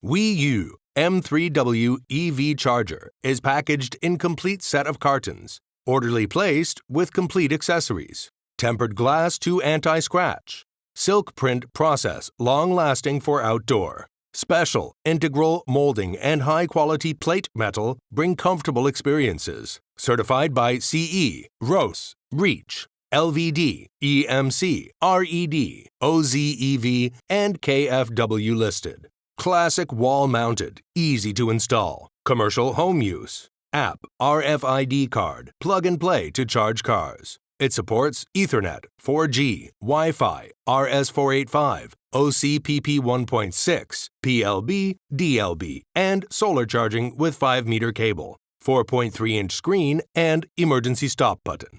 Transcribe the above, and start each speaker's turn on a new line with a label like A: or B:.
A: WiiU M3W EV charger is packaged in complete set of cartons, orderly placed with complete accessories. Tempered glass to anti-scratch. Silk print process long-lasting for outdoor. Special, integral molding and high-quality plate metal bring comfortable experiences. Certified by CE, ROS, REACH, LVD, EMC, RED, OZEV, and KFW listed. Classic wall-mounted, easy to install. Commercial home use. App, RFID card, plug and play to charge cars. It supports Ethernet, 4G, Wi-Fi, RS485, OCPP 1.6, PLB, DLB, and solar charging with 5-meter cable, 4.3-inch screen, and emergency stop button.